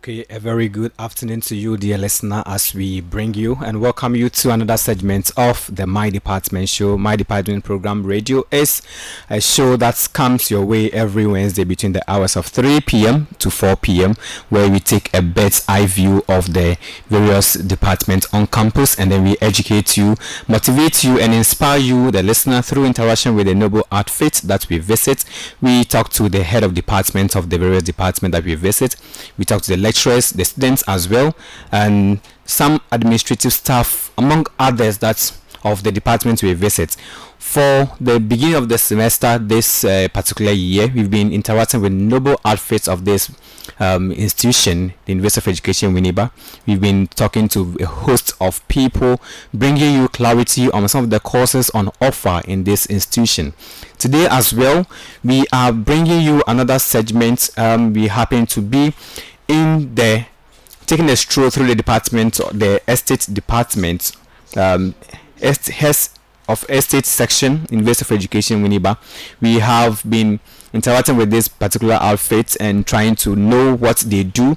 Okay, a very good afternoon to you, dear listener, as we bring you and welcome you to another segment of the My Department show. My Department program radio is a show that comes your way every Wednesday between the hours of 3 p.m. to 4 p.m., where we take a bird's eye view of the various departments on campus, and then we educate you, motivate you, and inspire you, the listener, through interaction with the noble outfit that we visit. We talk to the head of department of the various departments that we visit. We talk to the lecturers, the students as well, and some administrative staff, among others, that's of the department we visit. For the beginning of the semester, this particular year, we've been interacting with noble outfits of this institution, the University of Education Winneba. We've been talking to a host of people, bringing you clarity on some of the courses on offer in this institution. Today as well, we are bringing you another segment. We happen to be in the taking a stroll through the department, the estate department, of estate section, University of Education Winneba. We have been interacting with this particular outfit and trying to know what they do,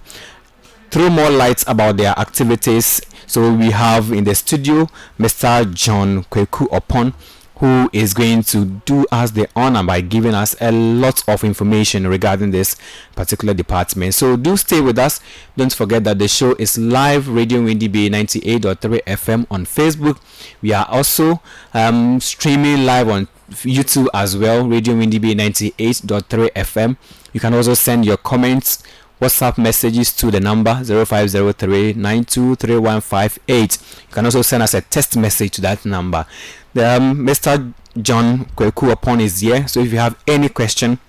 throw more light about their activities. So we have in the studio Mr. John Kwaku Oppong, who is going to do us the honor by giving us a lot of information regarding this particular department. So do stay with us. Don't forget that the show is live, Radio Windy Bay 98.3 FM on Facebook. We are also streaming live on YouTube as well, Radio Windy Bay 98.3 FM. You can also send your comments, WhatsApp messages to the number 0503-923158. You can also send us a text message to that number. Mr. John Kwaku Oppong is here, so if you have any question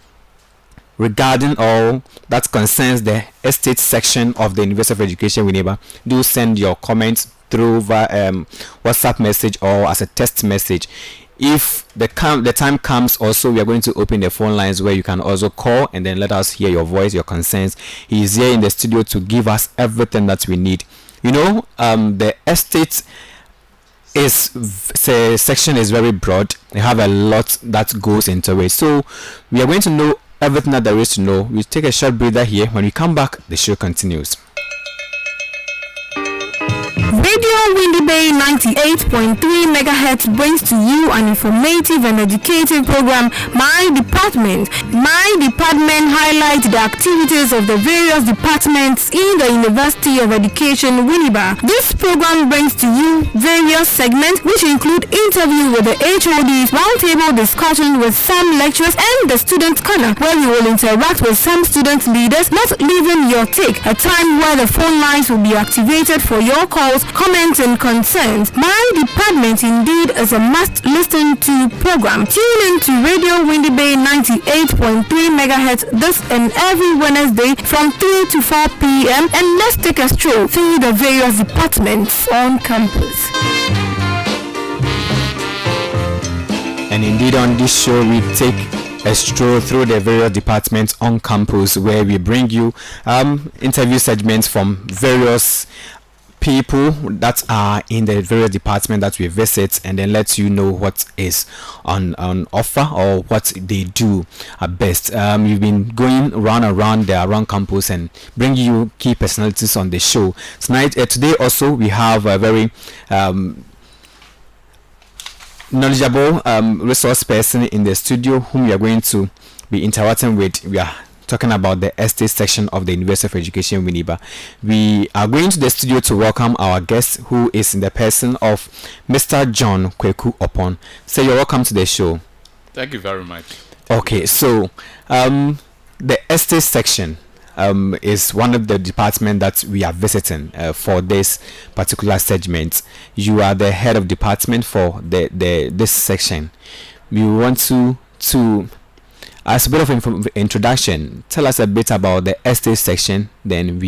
regarding all that concerns the estate section of the University of Education Winneba, do send your comments through WhatsApp message or as a text message. If the time comes, also we are going to open the phone lines where you can also call and then let us hear your voice, your concerns. He is here in the studio to give us everything that we need. You know, the estate section is very broad. They have a lot that goes into it, so we are going to know everything that there is to know. We'll take a short breather here. When we come back, the show continues. Radio Windy Bay 98.3 MHz brings to you an informative and educative program, My Department. My Department highlights the activities of the various departments in the University of Education Winneba. This program brings to you various segments which include interview with the HODs, roundtable discussion with some lecturers, and the student corner, where we will interact with some student leaders, not leaving your take, a time where the phone lines will be activated for your calls, comments, and concerns. My Department indeed is a must listen to program. Tune in to Radio Windy Bay 98.3 MHz this and every Wednesday from 3 to 4 p.m. and let's take a stroll through the various departments on campus. And indeed, on this show, we take a stroll through the various departments on campus, where we bring you interview segments from various people that are in the various departments that we visit, and then let you know what is on offer or what they do at best. We've been going around campus and bringing you key personalities on the show today. Also, we have a very knowledgeable resource person in the studio whom we are going to be interacting with. We are talking about the estate section of the University of Education Winneba. We are going to the studio to welcome our guest, who is in the person of Mr. John Kwaku Oppong. So you're welcome to the show. Thank you very much. Okay, so the estate section is one of the departments that we are visiting for this particular segment. You are the head of department for this section. We want to as a bit of introduction, tell us a bit about the estate section. Then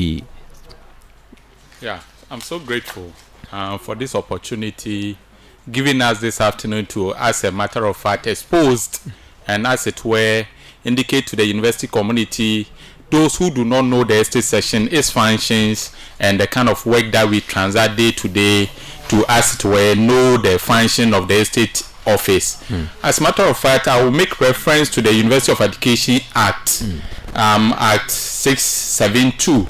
I'm so grateful for this opportunity given us this afternoon to, as a matter of fact, exposed and, as it were, indicate to the university community, those who do not know the estate section, its functions, and the kind of work that we transact day to day, to, as it were, know the function of the estate office. As a matter of fact, I will make reference to the University of Education Act, Act 672,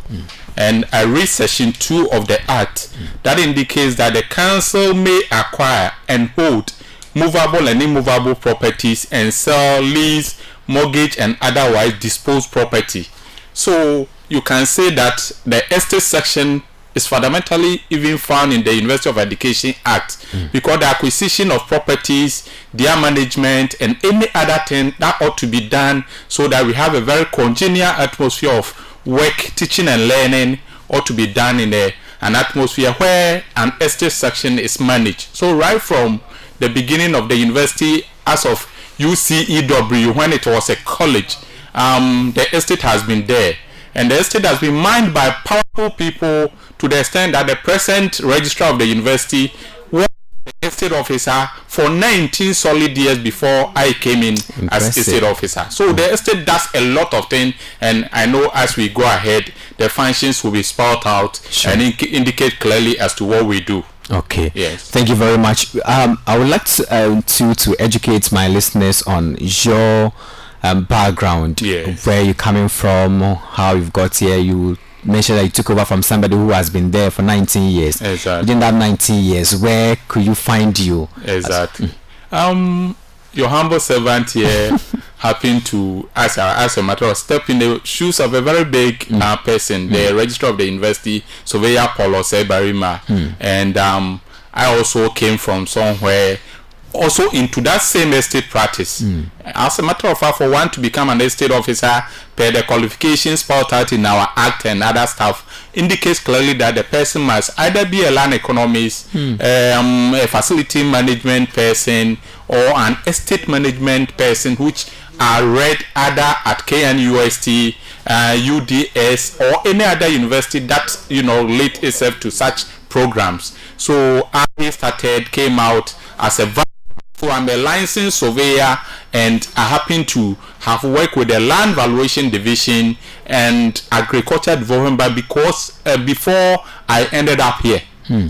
And I read section 2 of the Act that indicates that the council may acquire and hold movable and immovable properties and sell, lease, mortgage, and otherwise dispose property. So you can say that the estate section is fundamentally even found in the University of Education Act because the acquisition of properties, their management, and any other thing that ought to be done so that we have a very congenial atmosphere of work, teaching, and learning ought to be done in an atmosphere where an estate section is managed. So right from the beginning of the university, as of UCEW, when it was a college, the estate has been there. And the estate has been mined by powerful people to the extent that the present registrar of the university was the estate officer for 19 solid years before I came in as estate officer. So the estate does a lot of things, and I know as we go ahead, the functions will be spelled out and indicate clearly as to what we do. Okay. Yes. Thank you very much. I would like to educate my listeners on your background, where you're coming from, how you've got here. You mentioned that you took over from somebody who has been there for 19 years. Exactly. Within that 19 years, where could you find you? Exactly. Your humble servant here happened to, as a matter of step in the shoes of a very big person, the registrar of the university, Surveyor Paulo Sebarima, and I also came from somewhere also into that same estate practice. As a matter of fact, for one to become an estate officer, per the qualifications spelled out in our act and other stuff, indicates clearly that the person must either be a land economist, a facility management person, or an estate management person, which are read either at KNUST, UDS, or any other university that late itself to such programs. So I came out as a so I'm a licensed surveyor, and I happen to have worked with the land valuation division and agriculture development because before I ended up here.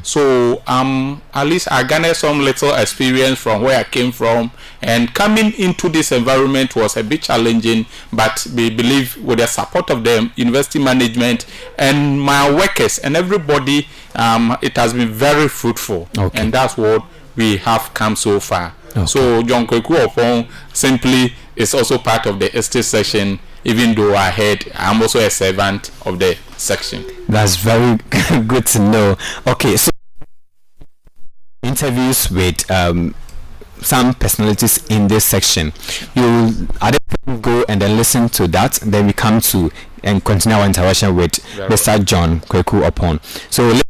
So at least I garnered some little experience from where I came from, and coming into this environment was a bit challenging, but we believe with the support of the university management and my workers and everybody, it has been very fruitful. And that's what we have come so far. So John Kwaku Oppong simply is also part of the estate section, even though I'm also a servant of the section. That's very good to know. Okay, so interviews with some personalities in this section. You go and then listen to that, and then we come to and continue our interaction with Mr. John Kwaku Oppong. So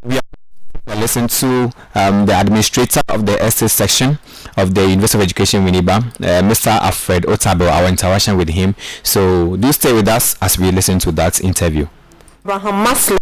we are listening to the administrator of the estate section of the University of Education Winneba, Mr. Alfred Otabo, our interaction with him. So do stay with us as we listen to that interview. Abraham Maslow.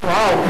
Wow.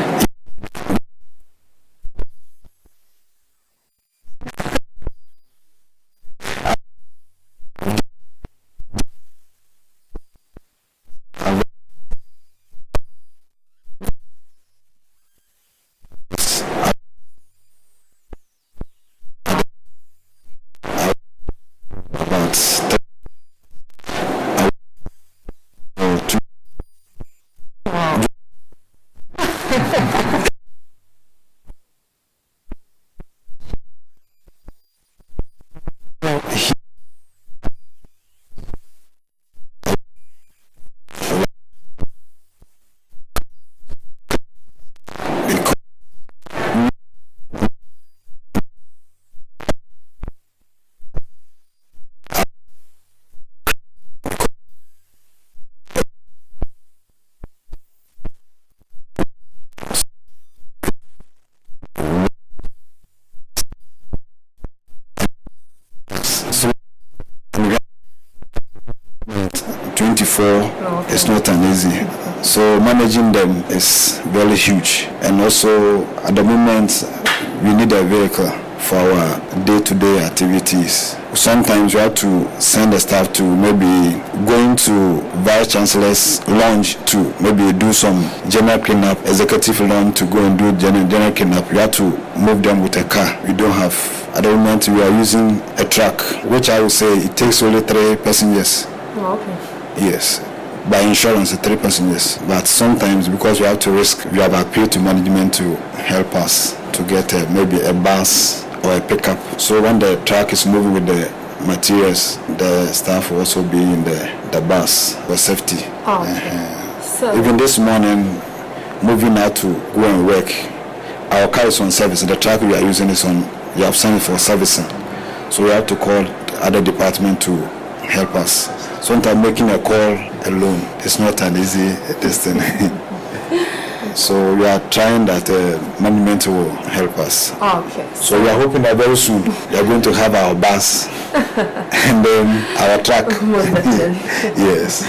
It's not an easy. So managing them is very huge. And also at the moment we need a vehicle for our day-to-day activities. Sometimes you have to send the staff to maybe going to Vice Chancellor's lounge to maybe do some general cleanup, executive lounge to go and do general cleanup. You have to move them with a car. We don't have. At the moment we are using a truck, which I would say it takes only 3 passengers. Oh, okay. Yes. By insurance, 3 passengers. But sometimes because we have to risk, we have appealed to management to help us to get maybe a bus or a pickup. So when the truck is moving with the materials, the staff will also be in the bus for safety. Oh, okay. So even this morning, moving out to go and work, our car is on service. The truck we are using is on, we have sent it for servicing. So we have to call the other department to help us. Sometimes making a call alone is not an easy thing. So we are trying that management will help us. okay. So we are hoping that very soon we are going to have our bus and then our truck. Yes.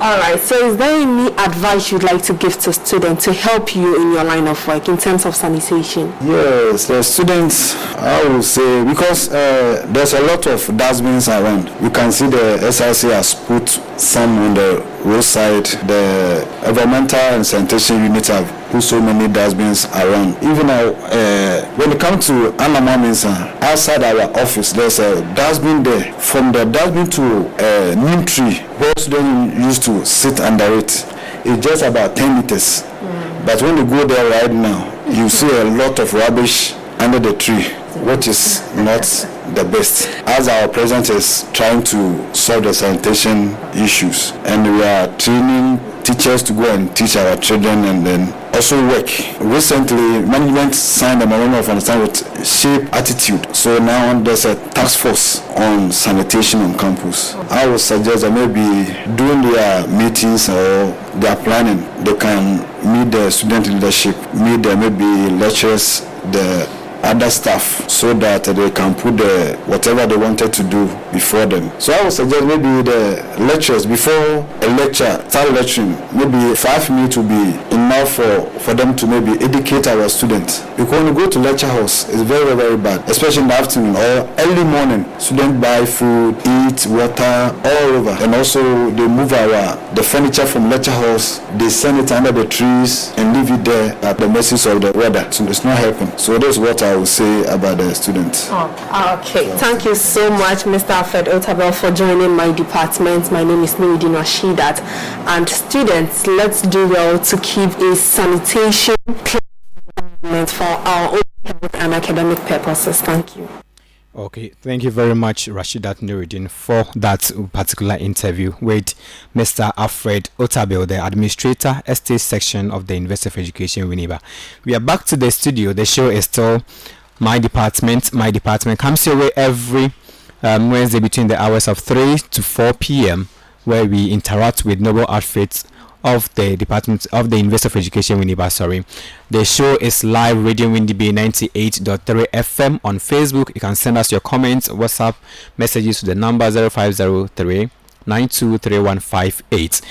All right. So is there any advice you'd like to give to students to help you in your line of work in terms of sanitation? Yes, the students, I will say, because there's a lot of dustbins around. You can see the SRC has put some on the roadside. The environmental and sanitation unit have put so many dustbins around. Even when it comes to Anama Mensa, outside our office, there's a dustbin there. From the dustbin to neem tree, where students used to sit under it, it's just about 10 meters. But when you go there right now, you see a lot of rubbish under the tree, which is not the best. As our president is trying to solve the sanitation issues, and we are training teachers to go and teach our children and then also work. Recently, management signed a memorandum of understanding with Shape Attitude. So now there's a task force on sanitation on campus. I would suggest that maybe during their meetings or their planning, they can meet the student leadership, meet the maybe lecturers, the other staff, so that they can put whatever they wanted to do before them. So I would suggest maybe the lecturers, before a lecture start lecturing, maybe 5 minutes will be enough for them to maybe educate our students. Because when you go to lecture house, it's very, very bad, especially in the afternoon or early morning. Students buy food, eat, water, all over. And also they move the furniture from lecture house, they send it under the trees and leave it there at the mercy of the weather. So it's not helping. So that's what I would say about the students. Okay. Thank you so much, Mr. Alfred Otabel, for joining my department. My name is Nuruddin Rashidat. And students, let's do well to keep a sanitation environment for our own health and academic purposes. Thank you. Okay, thank you very much, Rashidat Nuruddin, for that particular interview with Mr. Alfred Otabel, the Administrator, Estate Section of the University of Education, Winneba. We are back to the studio. The show is still My Department. My Department comes your way every Wednesday between the hours of 3 to 4 p.m., where we interact with noble outfits of the Department of the University of Education, Winneba. The show is live, Radio Windy Bay 98.3 FM on Facebook. You can send us your comments, WhatsApp messages to the number 0503 080923158.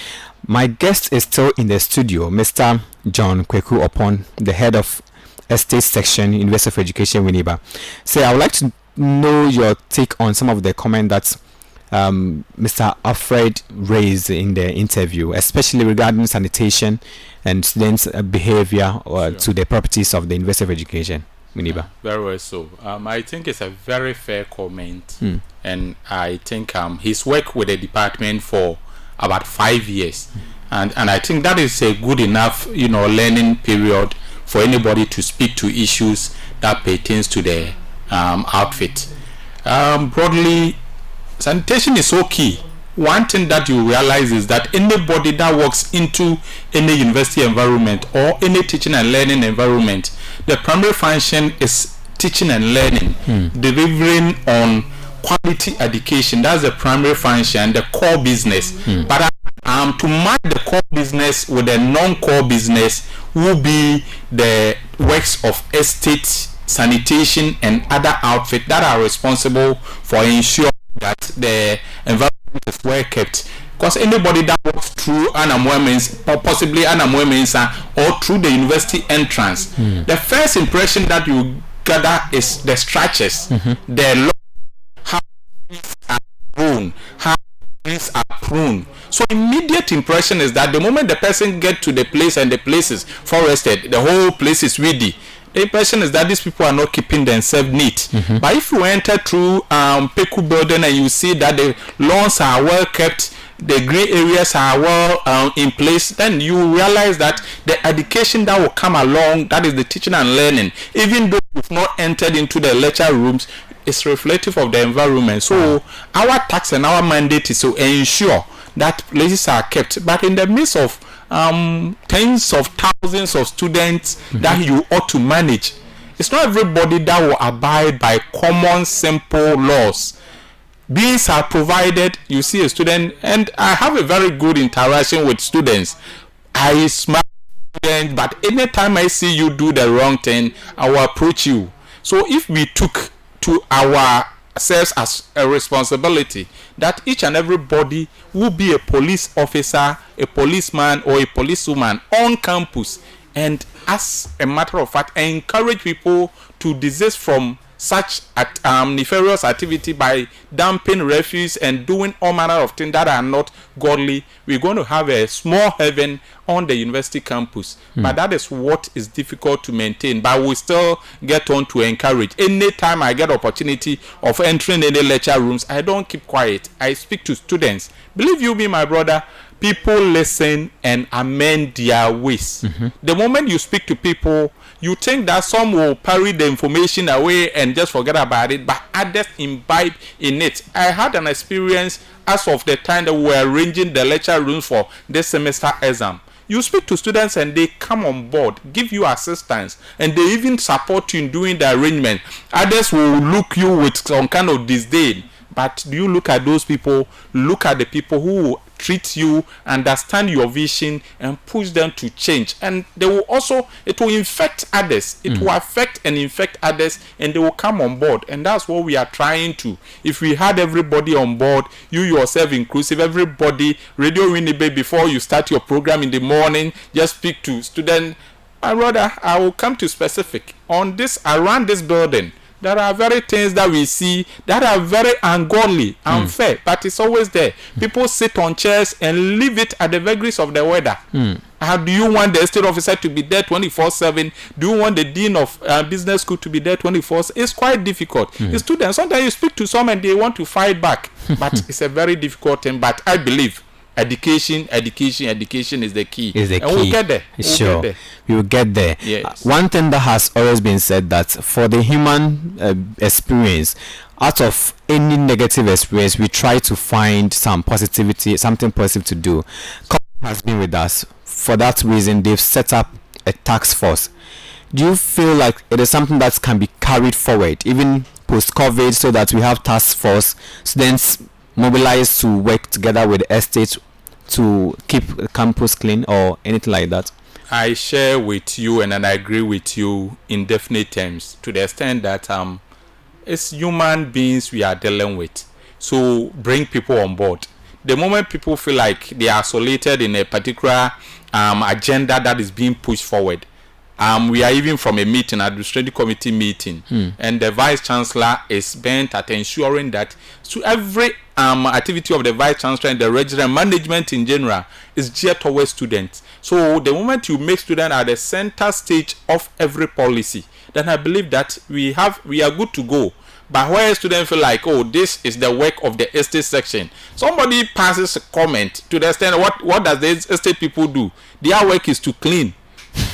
My guest is still in the studio, Mr. John Kwaku Oppong, the head of Estate Section, University of Education, Winneba. So I would like to know your take on some of the comments that Mr. Alfred raised in the interview, especially regarding sanitation and students' behavior to the properties of the University of Education. Winneba. Very well so. I think it's a very fair comment, and I think he's worked with the department for about 5 years, and I think that is a good enough learning period for anybody to speak to issues that pertains to the outfit. Broadly, sanitation is so key. One thing that you realize is that anybody that walks into any university environment or any teaching and learning environment, the primary function is teaching and learning, delivering on quality education. That's the primary function, the core business. But to match the core business with the non-core business will be the works of estate, sanitation, and other outfits that are responsible for ensuring that the environment is well kept. Because anybody that walks through Anamwemensa, or possibly Anamwemensa, or through the university entrance, the first impression that you gather is the structures, the how trees are grown, how trees are pruned. So immediate impression is that the moment the person get to the place and the place is forested, the whole place is weedy. The impression is that these people are not keeping themselves neat. But if you enter through Peku building and you see that the lawns are well kept, the green areas are well in place, then you realize that the education that will come along, that is the teaching and learning, even though you've not entered into the lecture rooms, is reflective of the environment. So our task and our mandate is to ensure that places are kept. But in the midst of tens of thousands of students that you ought to manage, it's not everybody that will abide by common simple laws. Beans are provided. You see a student, and I have a very good interaction with students. I smile at students, but anytime I see you do the wrong thing, I will approach you. So if we took to ourselves as a responsibility that each and everybody will be a police officer, a policeman, or a policewoman on campus, and as a matter of fact, encourage people to desist from such nefarious activity by dumping refuse and doing all manner of things that are not godly, we're going to have a small heaven on the university campus. But that is what is difficult to maintain. But we still get on to encourage. Anytime I get opportunity of entering any lecture rooms, I don't keep quiet. I speak to students. Believe you me, my brother, people listen and amend their ways. The moment you speak to people, you think that some will parry the information away and just forget about it, but others imbibe in it. I had an experience as of the time that we were arranging the lecture rooms for this semester exam. You speak to students and they come on board, give you assistance, and they even support you in doing the arrangement. Others will look you with some kind of disdain. But do you look at those people? Look at the people who will treat you, understand your vision, and push them to change. And they will also, it will infect others. It will affect and infect others, and they will come on board. And that's what we are trying to. If we had everybody on board, you yourself inclusive, everybody, Radio Winneba, before you start your program in the morning, just speak to students. My brother, I will come to specific on this, around this building. There are very things that we see that are very ungodly, unfair, but it's always there. People sit on chairs and leave it at the vagaries of the weather. How do you want the estate officer to be there 24/7? Do you want the dean of business school to be there 24/7? It's quite difficult. The students, sometimes you speak to some and they want to fight back, but it's a very difficult thing. But I believe education is the key. And we'll get there. Sure. We will get there. Yes. One thing that has always been said, that for the human experience, out of any negative experience, we try to find some positivity, something positive to do. Kwaw has been with us. For that reason, they've set up a task force. Do you feel like it is something that can be carried forward, even post-COVID, so that we have task force, students mobilized to work together with the estate to keep the campus clean or anything like that? I share with you and I agree with you in definite terms, to the extent that it's human beings we are dealing with. So bring people on board. the moment people feel like they are isolated in a particular agenda that is being pushed forward. We are even from a meeting, administrative committee meeting, and the vice chancellor is bent at ensuring that to every activity of the vice chancellor and the regional management in general is geared towards students. So the moment you make students at the center stage of every policy, then I believe that we are good to go. But where students feel like, oh, this is the work of the estate section, somebody passes a comment to the extent, what does the estate people do? Their work is to clean.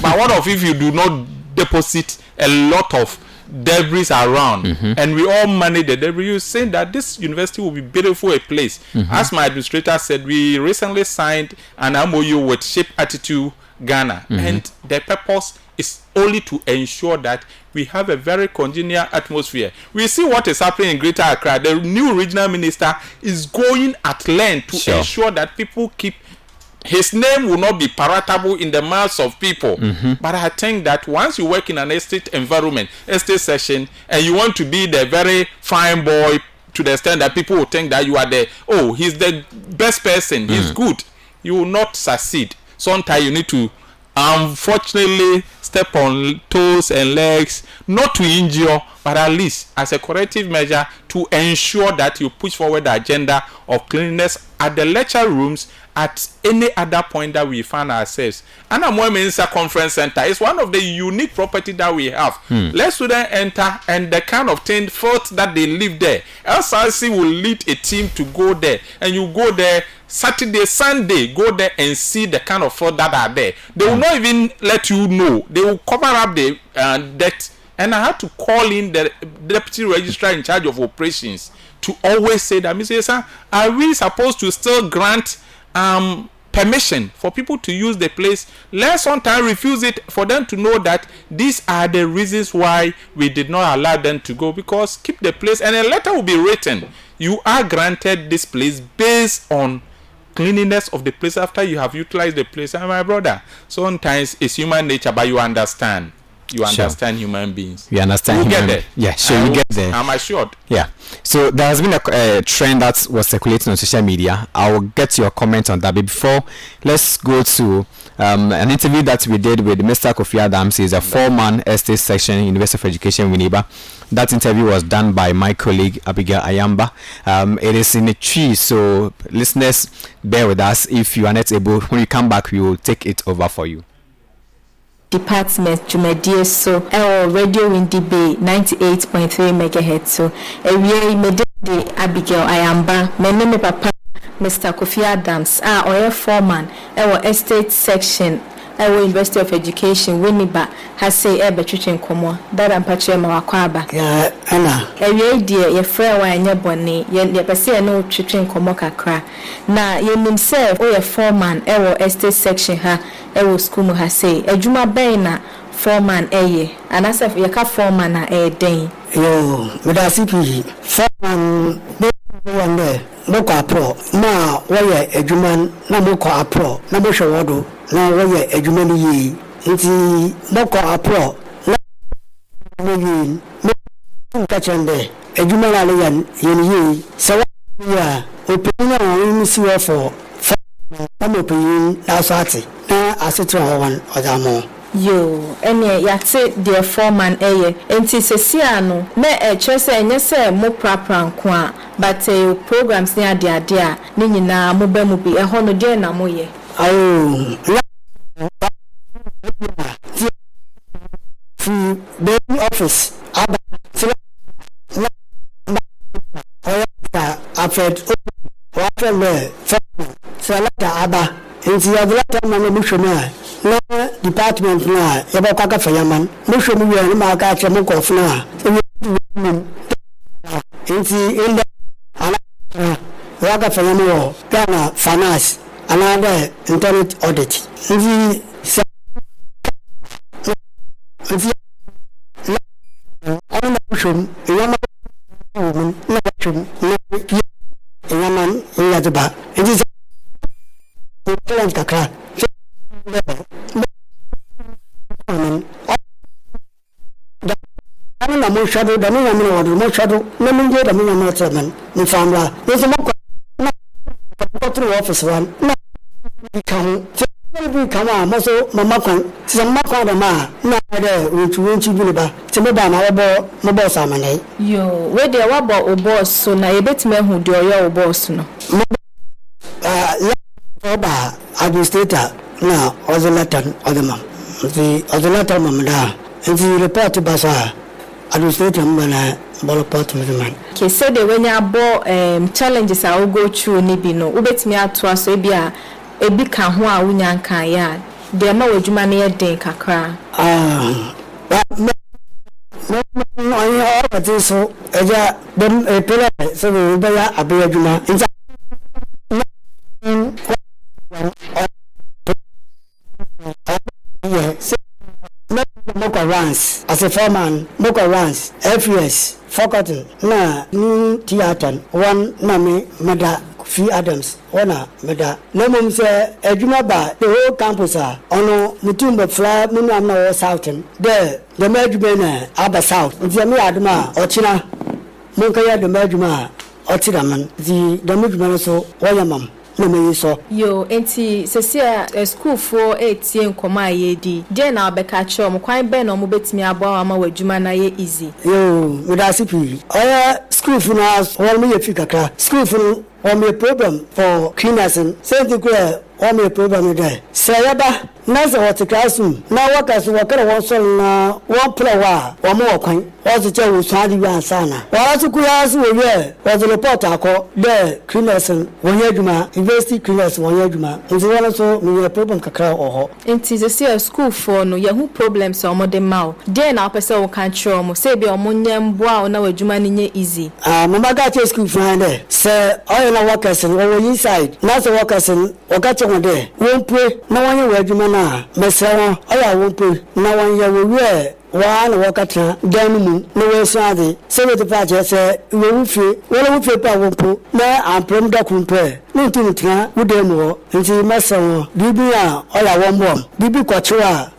But what if you do not deposit a lot of debris around, and we all manage the debris? You're saying that this university will be beautiful a place. As my administrator said, we recently signed an MOU with Shape Attitude Ghana, and the purpose is only to ensure that we have a very congenial atmosphere. We see what is happening in Greater Accra. The new regional minister is going at length to ensure that people keep his name will not be palatable in the mouths of people. But I think that once you work in an estate environment, estate session, and you want to be the very fine boy to the extent that people will think that you are he's the best person, he's good, you will not succeed. Sometimes you need to unfortunately step on toes and legs, not to injure, but at least as a corrective measure to ensure that you push forward the agenda of cleanliness at the lecture rooms, at any other point that we find ourselves. And Mensa Conference Center is one of the unique property that we have. Let students enter, and the kind of thing thought that they live there. LSRC will lead a team to go there, and you go there Saturday, Sunday, go there and see the kind of fraud that are there. They will not even let you know. They will cover up the debt. And I had to call in the deputy registrar in charge of operations to always say that, Mr. Sir, are we supposed to still grant permission for people to use the place? Let's sometimes refuse it for them to know that these are the reasons why we did not allow them to go, because keep the place, and a letter will be written. You are granted this place based on cleanliness of the place after you have utilized the place. And my brother, sometimes it's human nature, but you understand. You understand human beings. You understand. You get there. Yeah, sure, you get there. I'm assured. Yeah. So there has been a trend that was circulating on social media. I will get your comment on that. But before, let's go to an interview that we did with Mr. Kofi Adams. He's a 4-man estate section, University of Education, Winneba. That interview was done by my colleague Abigail Ayamba. It is in a tree, so listeners, bear with us. If you are not able, when you come back, we will take it over for you. Department Jumedie so Radio Windy Bay 98.3 megahertz so ewie medede Abigail Ayamba me papa Mr. Kofi Adams oil foreman estate section University of Education Winneba has say betwitwen komo that ampache ma wakwaba ya ana ewie die ye frɛ wa anya bɔne ye pese no twitwen komo kakra na ye himself foreman estate section ha school mu ha say adwuma bɛn na foreman anasa ye ka foreman na den yo medasi pi foreman wonde moko apro na woye adwuma na moko apro na bo hwewodo na woye adwuma ni yi nti moko apro na yi no ka chende adwuma la le yan yi se wa opinion on si wa for am opinion na sati na asetra one odamo yo ene yate the foreman enti sesia no na chese enye se mo prapra nko a but programs ni ade a ni nyina mo ba mu bi ho no de na mo ye the office aba aba enti ya ma no hwema na department na yaba kwaka fayaman mo hwemu wi ma ka che mo kofu na enti inda ana waka fayamu Ghana finance another internet audit enti ana hwem yama na hwem na yama ya deba enti plan kakra na mo shadow da no mo shadow na mo je da mo mo treatment ni famla ni se mo ko through office one. No, become. Come on, Moso, Mamakon, some Makon, the ma, not there, which won't you believe to me by my boss, I'm an Yo, where they are about a boss, so now a bit me who do your boss no. Administrator, now, or the letter, or the mom. The letter, Mamma, and the report to Bazaar, administrator, when I ball apart with the man. Okay, so the when you bought challenges, I will go through Nibino, Ubet me out to us, ebi ka ho a wunya nkan ya de ma wadwuma na ye den kakra so eja dem pela so we be ya abayadwuma nta Moko runs as a foreman, Moko runs, FES, Forgotten, na New Theatre, one Nami, Mada, Fee Adams, Ona, Mada. No mum say, Ejumaba, the whole campus are, Ono, Mutumba Fly, Munamna or Southern. There, the Medjumena, Abba South, Zami Adama, Ochina, Munkaya, the Medjuma, Ochidaman, the Mujman so, Wayamam. Yo, enti sesia school for 8 yen koma yedi. Je na obeka cho mo kwan be no mo betimi abo ama wadwuma na ye easy. Yo, we da sipi. Oya school for us, one me fikaka. School for one me problem for cleaners and same thing one me problem there. Sayaba, nasa what classroom. Now workers worker was na one player, one more kwan. Was the chair was hardly sana. Was the reporter called the cleaners and one yeduma, university cleaners one yeduma. And the one also me a problem kakra or enti sesia school for no ye who problems o mo de ma. Je na opese wo kan kro mo say be o mo nyam boa na wadwuma ni nye easy. Mama got school friend there. Say all na workers and over inside. Nasa workers and wakacho there. Won't pray no one wadwuma na. Mesra oya won't pray. No one ye we one wakata demu no we sade. Say the party say we will free pa won't na am prom da kumpe. No tintia wo demu nti mesra bibia oya won bibi kwacho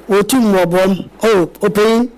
otum mobom open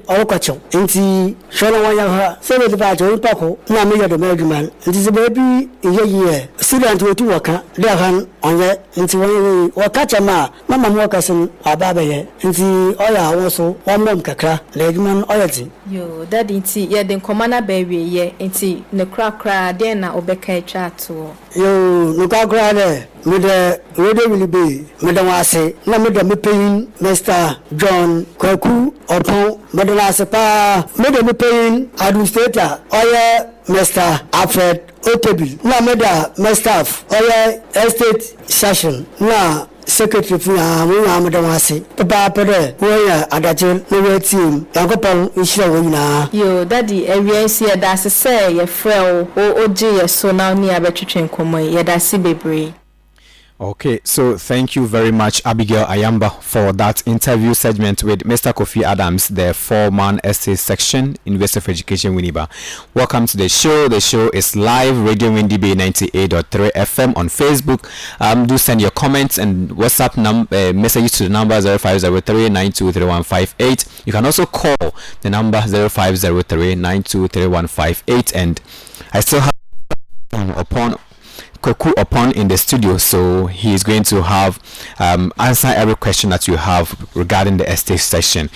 okacho nti shona wanya ha sebe de ba jo pako na me yodo medjuman nti se baby ye student otu waka de han onye nti won wakacha ma mama mo wakasin ababa ye nti oya wonso wonmom kakra ledjuman oyati yo that nti ye den komana baby ye nti ne kra den na obeka etwa to yo no kakra de me de radio will be me de wase na me de me paying Mr. John Kwaku Oppong Madalasepa made me paying administrator oya Mr. Alfred Otebi na meda Mr. oya estate session na secretary for Madawasi papa pede oya adaje no team yakopon ishira wo nyina yo daddy ewiensi e da se ye frɛ o oje ye so na ni abetwetwe nkomo ye da se bebre. Okay, so thank you very much, Abigail Ayamba, for that interview segment with Mr. Kofi Adams, the foreman essay section, University of Education, Winneba. Welcome to the show. The show is live, Radio Windy Bay 98.3 FM on Facebook. Do send your comments and WhatsApp messages to the number 0503-923158. You can also call the number 0503-923158. And I still have Kwaku Oppong in the studio, so he is going to have answer every question that you have regarding the estate session.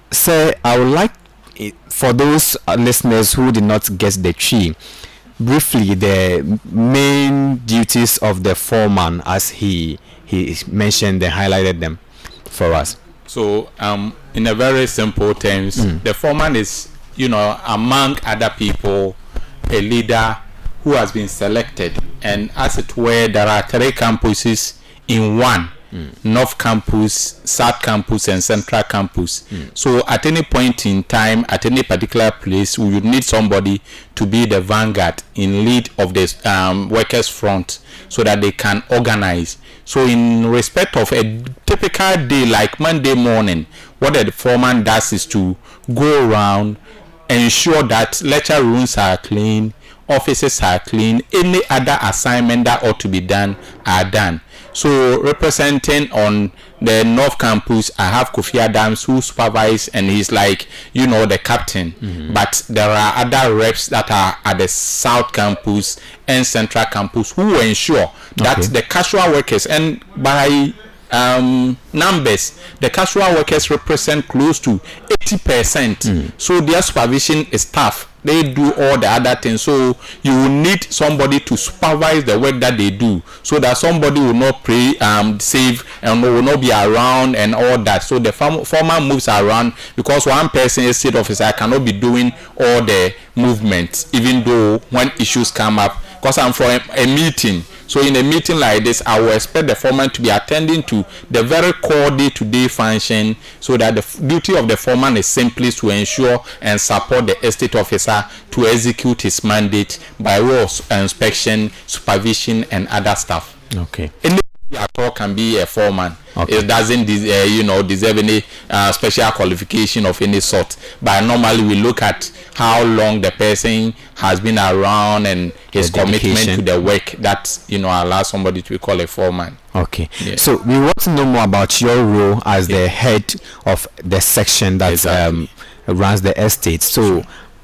Sir, I would like for those listeners who did not get the tree, briefly the main duties of the foreman as he mentioned and highlighted them for us. So in a very simple terms, the foreman is, among other people, a leader who has been selected, and as it were, there are 3 campuses in one: North Campus, South Campus, and Central Campus. So at any point in time, at any particular place, we would need somebody to be the vanguard in lead of the workers front, so that they can organize. So in respect of a typical day like Monday morning, what the foreman does is to go around, ensure that lecture rooms are clean, offices are clean, any other assignment that ought to be done are done. So representing on the North Campus, I have Kofi Adams who supervise, and he's like, the captain. But there are other reps that are at the South Campus and Central Campus who ensure that the casual workers, and by numbers, the casual workers represent close to 80%. So their supervision is tough. They do all the other things. So you will need somebody to supervise the work that they do, so that somebody will not save and will not be around and all that. So the foreman moves around, because one person, a state officer, cannot be doing all the movements, even though when issues come up. Because I'm for a meeting. So in a meeting like this, I will expect the foreman to be attending to the very core day-to-day function, so that the duty of the foreman is simply to ensure and support the estate officer to execute his mandate by way of inspection, supervision, and other stuff. Okay. Anybody at all can be a foreman. Okay. It doesn't deserve any special qualification of any sort. But normally we look at how long the person has been around and his commitment to the work that allows somebody to be called a foreman. Okay. Yeah. So we want to know more about your role as the head of the section that runs the estate. So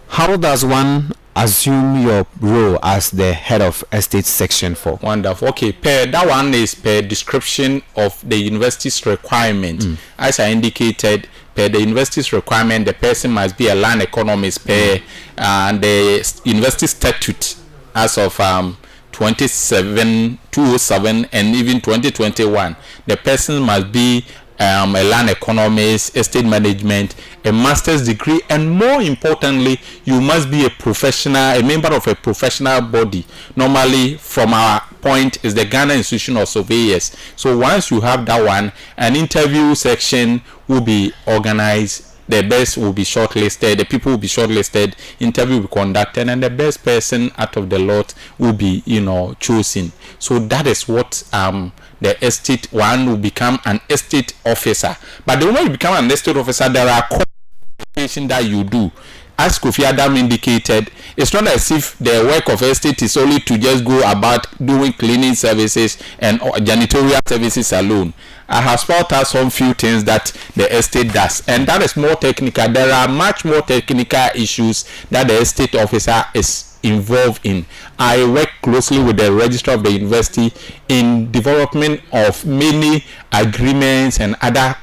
how does one assume your role as the head of estate section for? Wonderful. Okay, that one is per description of the university's requirement. As I indicated, per the university's requirement, the person must be a land economist per the university statute as of 207 and even 2021. The person must be a land economist, estate management, a master's degree, and more importantly, you must be a member of a professional body. Normally, from our point, is the Ghana Institution of Surveyors. So once you have that one, an interview section will be organized. The best will be shortlisted. The people will be shortlisted. Interview will be conducted, and the best person out of the lot will be, chosen. So that is what the estate one will become an estate officer. But the moment you become an estate officer, there are qualifications that you do. As Kofi Adam indicated, it's not as if the work of estate is only to just go about doing cleaning services and janitorial services alone. I have spelled out some few things that the estate does, and that is more technical. There are much more technical issues that the estate officer is involved in. I work closely with the registrar of the university in development of many agreements and other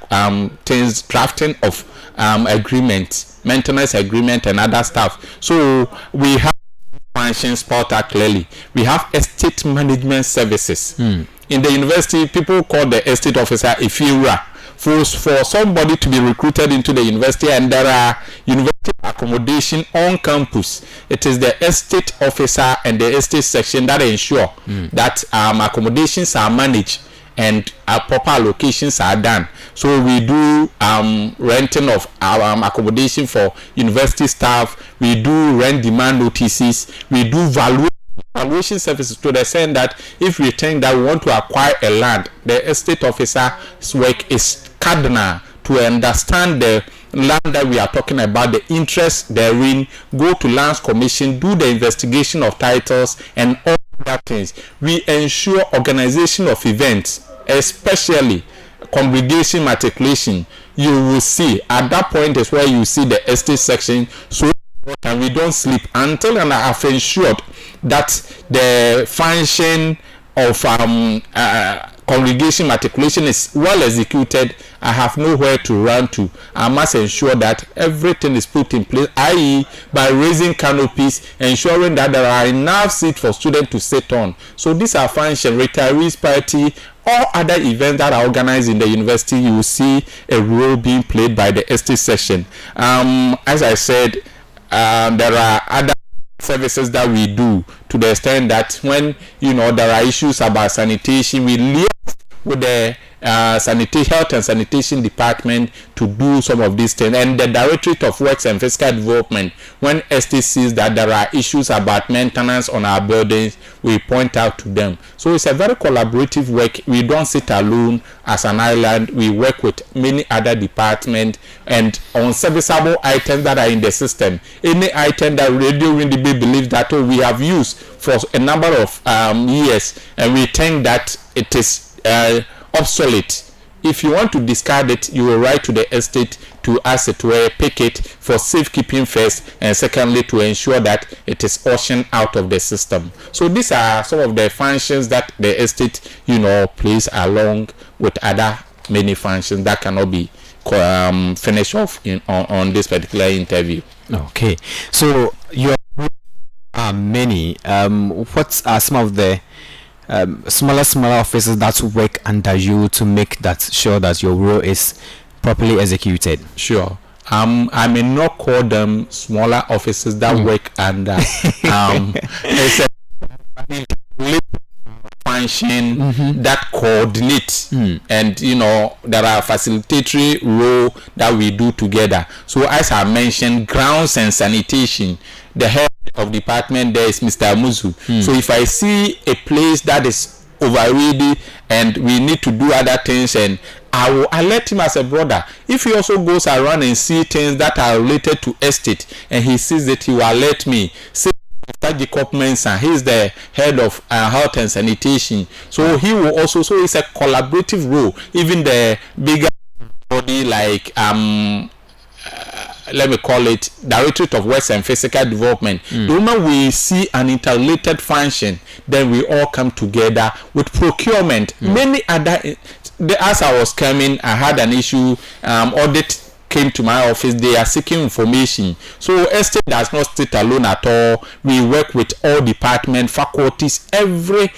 things, drafting of agreements, maintenance agreement, and other stuff. So we have functions spelled out clearly. We have estate management services. In the university, people call the estate officer a FIRA. For somebody to be recruited into the university, and there are university accommodation on campus, it is the estate officer and the estate section that ensure that accommodations are managed and proper allocations are done. So we do renting of accommodation for university staff. We do rent demand notices. We do valuation services, to the extent that if we think that we want to acquire a land, the estate officer's work is cardinal to understand the land that we are talking about, the interest therein, go to Lands Commission, do the investigation of titles and all other things. We ensure organization of events, especially congregation matriculation. You will see at that point is where you see the estate section. So and we don't sleep until and I have ensured that the function of congregation matriculation is well executed. I have nowhere to run to. I must ensure that everything is put in place, i.e. by raising canopies, ensuring that there are enough seats for students to sit on. So these are functions, retirees party, all other events that are organized in the university. You will see a role being played by the estate section. As I said, there are other services that we do, to the extent that when there are issues about sanitation, we liaise with the health and sanitation department to do some of these things, and the Directorate of Works and Physical Development, when estate sees that there are issues about maintenance on our buildings, we point out to them. So it's a very collaborative work. We don't sit alone as an island. We work with many other departments, and on serviceable items that are in the system, any item that Radio Windy Bay believes that we have used for a number of years, and we think that it is obsolete. If you want to discard it, you will write to the estate to ask it to pick it for safekeeping first, and secondly to ensure that it is auctioned out of the system. So these are some of the functions that the estate, plays along with other many functions that cannot be finished off on this particular interview. Okay, so your many. What are some of the smaller offices that work under you to make that sure that your role is properly executed? Sure. I may not call them smaller offices that work under it's a function that coordinates, and there are facilitatory role that we do together. So as I mentioned, grounds and sanitation, the head of department there is Mr. Muzu. So if I see a place that is overready and we need to do other things, and I will alert him as a brother. If he also goes around and see things that are related to estate and he sees that, he will alert me. Say Jacob Mensah, he is the head of health and sanitation, so he will also, so it's a collaborative role. Even the bigger body like let me call it Directorate of Works and Physical Development. The moment we see an interrelated function, then we all come together with procurement. Many other, as I was coming, I had an issue, audit came to my office, they are seeking information. So estate does not sit alone at all. We work with all department, faculties, every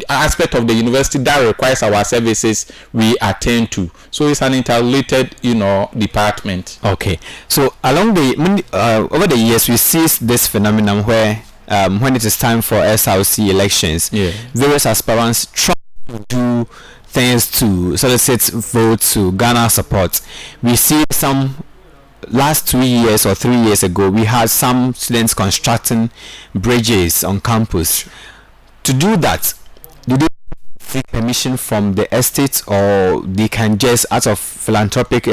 aspect of the university that requires our services, we attend to. So it's an interrelated, department. Okay. So along the over the years, we see this phenomenon where when it is time for SRC elections, various aspirants try to do things to solicit votes to garner support. We see some last 2 years or 3 years ago, we had some students constructing bridges on campus. To do that, do they seek permission from the estate, or they can just out of philanthropic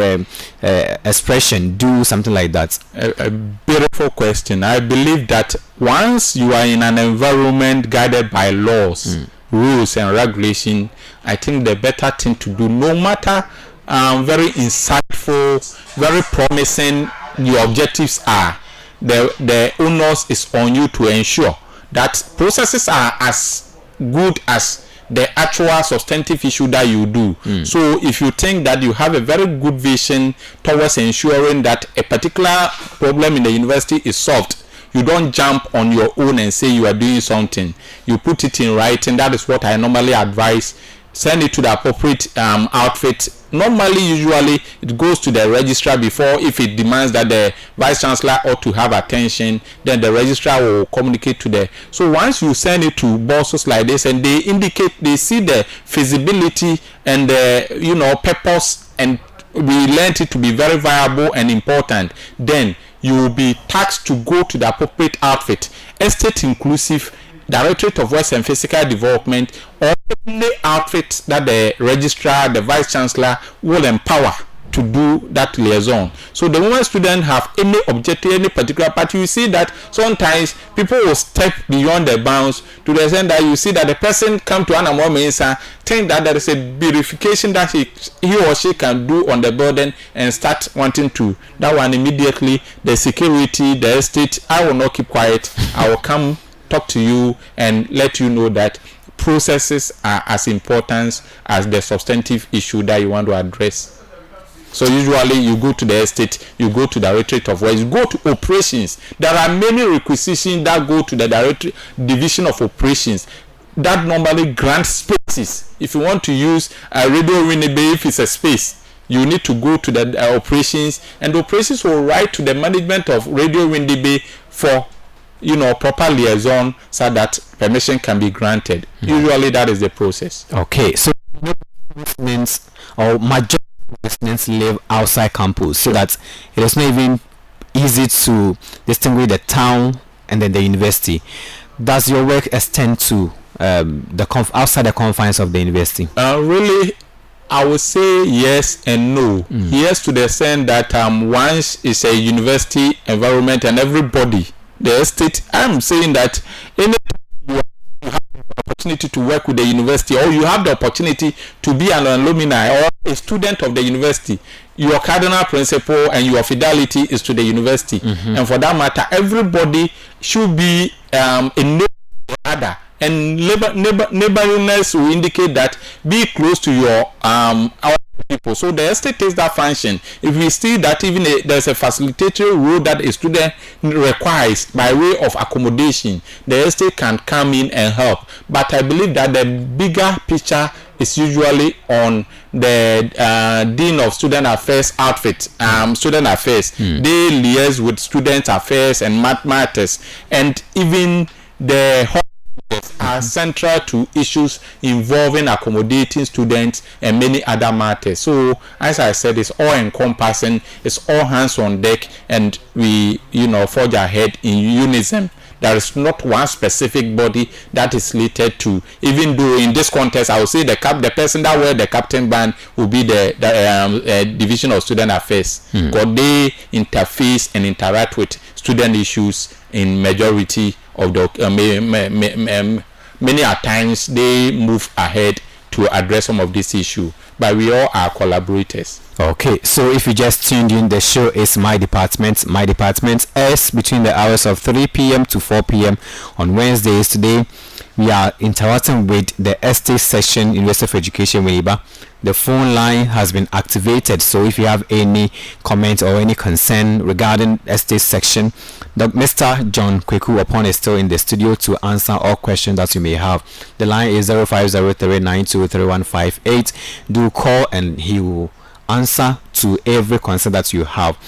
expression do something like that? A beautiful question. I believe that once you are in an environment guided by laws, rules and regulation, I think the better thing to do, no matter very insightful, very promising your objectives are, the onus is on you to ensure that processes are as good as the actual substantive issue that you do. So if you think that you have a very good vision towards ensuring that a particular problem in the university is solved, you don't jump on your own and say you are doing something. You put it in writing. That is what I normally advise. Send it to the appropriate outfit. Normally, usually, it goes to the registrar before. If it demands that the vice chancellor ought to have attention, then the registrar will communicate to the. So once you send it to bosses like this, and they indicate, they see the feasibility and the purpose, and we learned it to be very viable and important, then you will be tasked to go to the appropriate outfit, estate inclusive, Directorate of Works and Physical Development, or any outfit that the registrar, the vice chancellor will empower to do that liaison. So the moment students have any objective, any particular party, you see that sometimes people will step beyond the bounds to the extent that you see that the person come to an Mensa, think that there is a beautification that he or she can do on the building, and start wanting to that one immediately. The security, the estate, I will not keep quiet. I will come talk to you and let you know that processes are as important as the substantive issue that you want to address. So usually you go to the estate, you go to the Directorate of Works, you go to operations. There are many requisitions that go to the Division of Operations that normally grant spaces. If you want to use a Radio Windy Bay, if it's a space, you need to go to the operations, and the operations will write to the management of Radio Windy Bay for proper liaison so that permission can be granted. Usually that is the process. Okay, so residents or majority of residents live outside campus, so that it is not even easy to distinguish the town and then the university. Does your work extend to outside the confines of the university? Really, I would say yes and no. Yes, to the extent that once it's a university environment and everybody, the estate, I'm saying that any you have the opportunity to work with the university, or you have the opportunity to be an alumni or a student of the university, your cardinal principle and your fidelity is to the university. And for that matter, everybody should be a neighbor other. And neighborliness will indicate that be close to your our people. So the estate takes that function. If we see that even there's a facilitatory role that a student requires by way of accommodation, the estate can come in and help. But I believe that the bigger picture is usually on the Dean of Student Affairs outfit, Student Affairs. They liaise with student affairs and matters, and even the are central to issues involving accommodating students and many other matters. So as I said, it's all encompassing, it's all hands on deck, and we forge ahead in unison. There is not one specific body that is slated to, even though in this context I would say the person that wear the captain band will be the Division of Student Affairs, because they interface and interact with student issues in majority of the many at times they move ahead to address some of this issue, but we all are collaborators. Okay, so if you just tuned in, the show is My Department. My Department is between the hours of 3 p.m. to 4 p.m. on Wednesdays. Today we are interacting with the estate section, University of Education, Winneba. The phone line has been activated, so if you have any comment or any concern regarding estate section, Mr. John Kwaku Oppong is still in the studio to answer all questions that you may have. The line is 0503923158. Do call and he will answer to every concern that you have.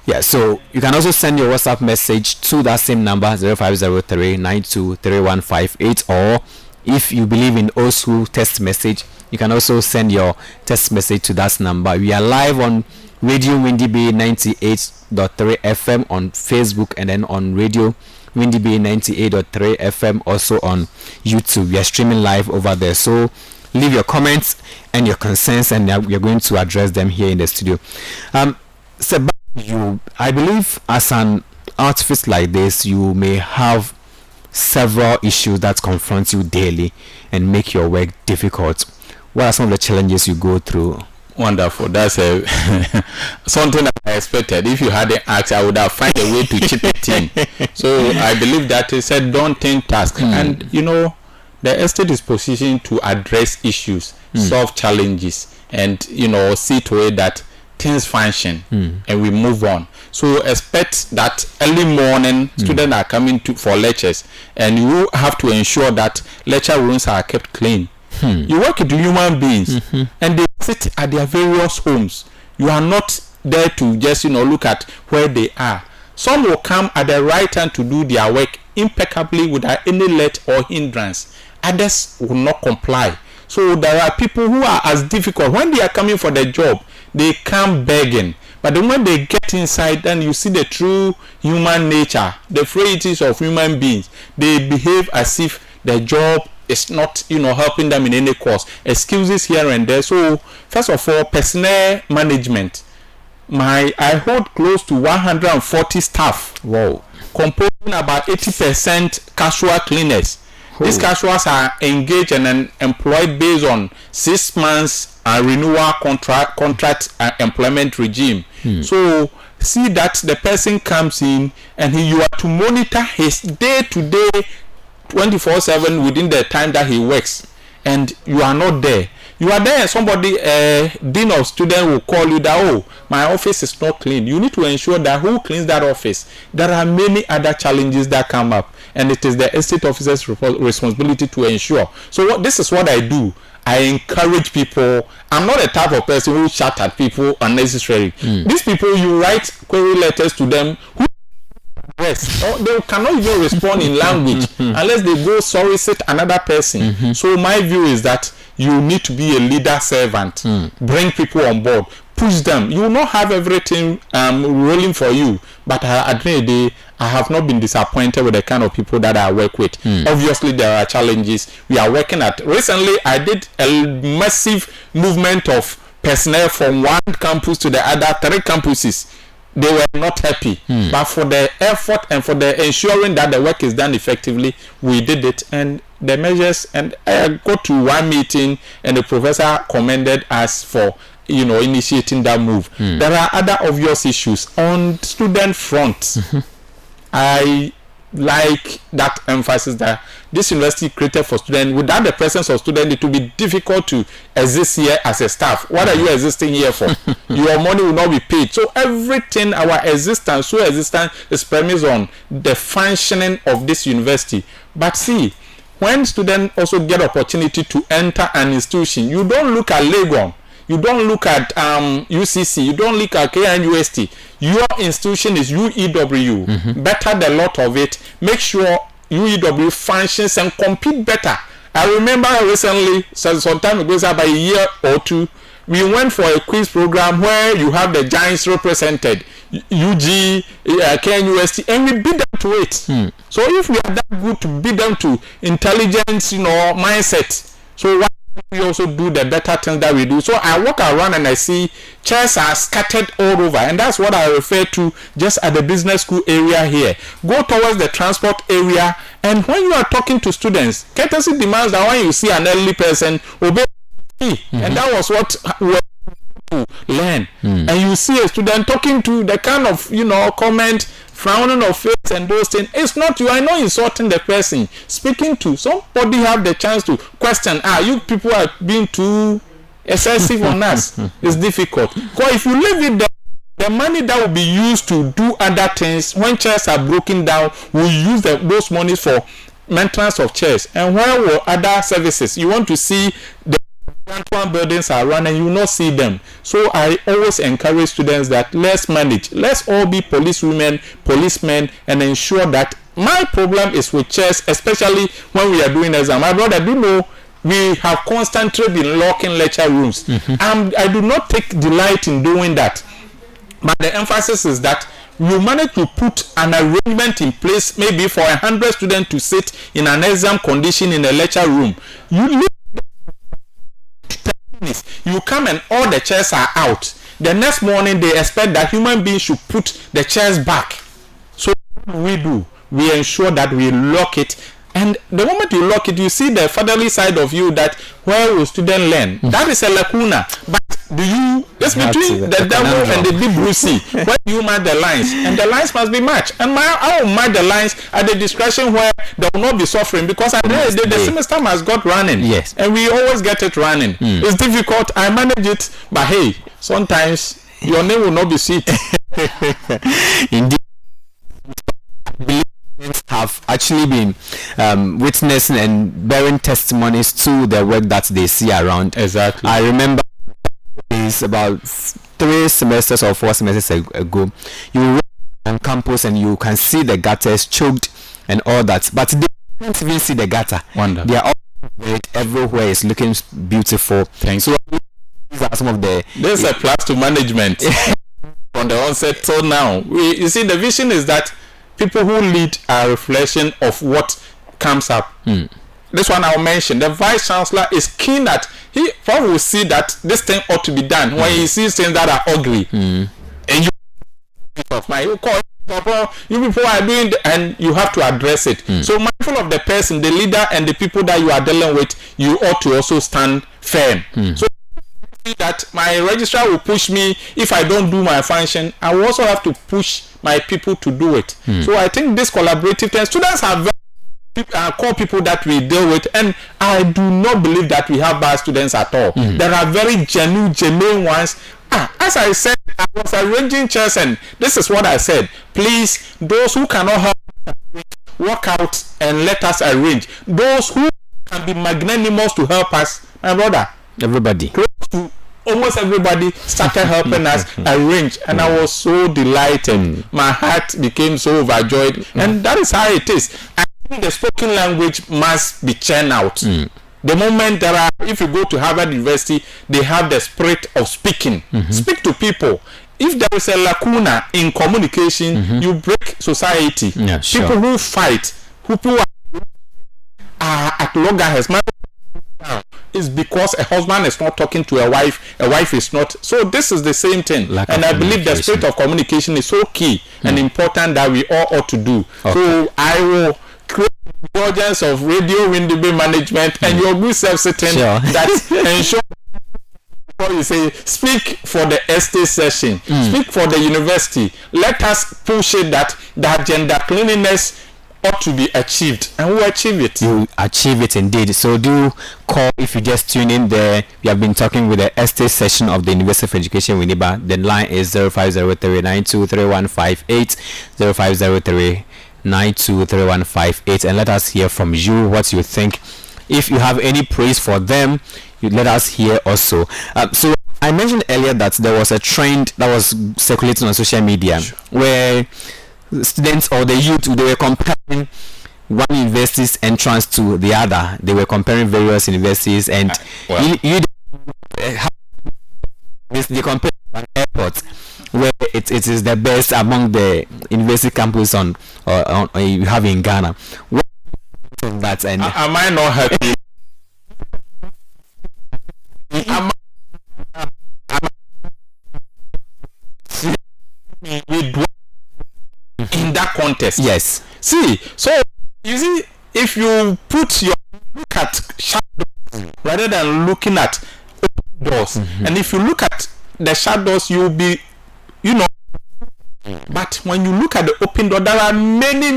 Yeah, so you can also send your WhatsApp message to that same number 0503923158, or if you believe in old school text message, you can also send your text message to that number. We are live on Radio Windy Bay 98.3 FM on Facebook, and then on Radio Windy Bay 98.3 FM also on YouTube. We are streaming live over there, so leave your comments and your concerns, and we are going to address them here in the studio. I believe as an outfit like this, you may have several issues that confront you daily and make your work difficult. What are some of the challenges you go through? Wonderful. That's something that I expected. If you hadn't asked, I would have found a way to chip it in. So I believe that it's a daunting task. And the estate is positioned to address issues, solve challenges, and see to it that things function and we move on. So expect that early morning students are coming for lectures, and you have to ensure that lecture rooms are kept clean. You work with human beings, and they sit at their various homes. You are not there to just look at where they are. Some will come at the right time to do their work impeccably without any let or hindrance. Others will not comply. So there are people who are as difficult. When they are coming for the job, they come begging. But then when they get inside, then you see the true human nature, the frailties of human beings. They behave as if the job is not, helping them in any cause. Excuses here and there. So first of all, personnel management. I hold close to 140 staff. Wow. Composing about 80% casual cleaners. These casuals are engaged and employed based on 6 months renewal contract employment regime. So see that the person comes in and you are to monitor his day-to-day 24/7 within the time that he works, and you are not there. You are there, somebody, dean of student will call you that, my office is not clean. You need to ensure that who cleans that office. There are many other challenges that come up, and it is the estate officer's responsibility to ensure. So this is what I do. I encourage people. I'm not the type of person who shout at people unnecessarily. These people, you write query letters to them who they cannot even respond in language unless they go solicit another person. So my view is that you need to be a leader servant. Bring people on board, push them. You will not have everything rolling for you, but at the end of the day, I have not been disappointed with the kind of people that I work with. Obviously, there are challenges we are working at. Recently, I did a massive movement of personnel from one campus to the other, 3 campuses. They were not happy, but for the effort and for the ensuring that the work is done effectively, we did it. And the measures, and I got to one meeting and the professor commended us for initiating that move. There are other obvious issues on student front. I like that emphasis that this university created for students. Without the presence of students, it will be difficult to exist here as a staff. What are you existing here for? Your money will not be paid. So everything, our existence is premised on the functioning of this university. But see, when students also get opportunity to enter an institution, you don't look at Legon, you don't look at UCC, you don't look at KNUST. Your institution is UEW. Better the lot of it. Make sure UEW functions and compete better. I remember recently, some time ago, about a year or two, we went for a quiz program where you have the Giants represented, UG, KNUST, and we beat them to it. So if we are that good to beat them to intelligence, mindset, so why we also do the better things that we do? So I walk around and I see chairs are scattered all over, and that's what I refer to just at the business school area here. Go towards the transport area, and when you are talking to students, courtesy demands that when you see an elderly person, obey. And that was what we learn. And you see a student talking to the kind of comment, frowning of face and those things. It's not, you are not insulting the person speaking to. Somebody have the chance to question, you people are being too excessive on us. It's difficult, because if you leave it there, the money that will be used to do other things, when chairs are broken down, we'll use those monies for maintenance of chairs. And where were other services? You want to see the buildings are running, you will not see them. So I always encourage students that let's manage, let's all be policewomen, policemen, and ensure that my problem is with chairs, especially when we are doing exam. My brother, do you know we have constantly been locking lecture rooms? I do not take delight in doing that, but the emphasis is that you manage to put an arrangement in place, maybe for 100 students to sit in an exam condition in a lecture room. You come and all the chairs are out. The next morning they expect that human beings should put the chairs back. So what do? We ensure that we lock it, and the moment you lock it, you see the fatherly side of you, that where will students learn? That is a lacuna. But it's between the devil and the deep blue sea. Where do you mark the lines? And the lines must be matched. And I will mark the lines at the discretion where there will not be suffering, because at the semester must got running. Yes. And we always get it running. It's difficult. I manage it, but hey, sometimes your name will not be sweet. Indeed. Have actually been witnessing and bearing testimonies to the work that they see around. Exactly. I remember it's about 3 semesters or 4 semesters ago, you walk on campus and you can see the gutters choked and all that, but they can't even see the gutter. Wonderful. They are all everywhere. It's looking beautiful. Thanks. So these are some of the. There's a plus to management from the onset till now. You see, the vision is that people who lead are a reflection of what comes up. This one I'll mention. The vice chancellor is keen that he probably will see that this thing ought to be done. When he sees things that are ugly, and you call you people are doing, and you have to address it. So mindful of the person, the leader, and the people that you are dealing with, you ought to also stand firm. So that my registrar will push me if I don't do my function, I will also have to push my people to do it. So I think this collaborative thing, students are very core people that we deal with, and I do not believe that we have bad students at all. There are very genuine ones. As I said, I was arranging chairs, and this is what I said: please, those who cannot help us work out and let us arrange. Those who can be magnanimous to help us, my brother, everybody, close to almost everybody started helping us arrange, and I was so delighted. My heart became so overjoyed, and that is how it is. I think the spoken language must be churned out. The moment there are, if you go to Harvard University, they have the spirit of speaking. Speak to people. If there is a lacuna in communication, you break society. Yeah, sure. People who fight, who are at loggerheads, is because a husband is not talking to a wife is not. So this is the same thing. And I believe the spirit of communication is so key and important that we all ought to do. Okay. So I will create the indulgence of Radio Windy Bay management and your good self-sitting that ensure you say speak for the estate session, speak for the university. Let us push it that gender cleanliness ought to be achieved, and we'll achieve it. You achieve it indeed. So do call if you just tune in there. We have been talking with the estate session of the University of Education Winneba. The line is 0503923158, 0503923158, and let us hear from you what you think. If you have any praise for them, you let us hear also. So I mentioned earlier that there was a trend that was circulating on social media where students or the youth, they were comparing one university's entrance to the other. They were comparing various universities, and they compare one airport where it is the best among the university campus on you have in Ghana. What of that? And am I not happy? In that contest, yes. See, so you see, if you look at shadows rather than looking at open doors, and if you look at the shadows, you'll be, But when you look at the open door, there are many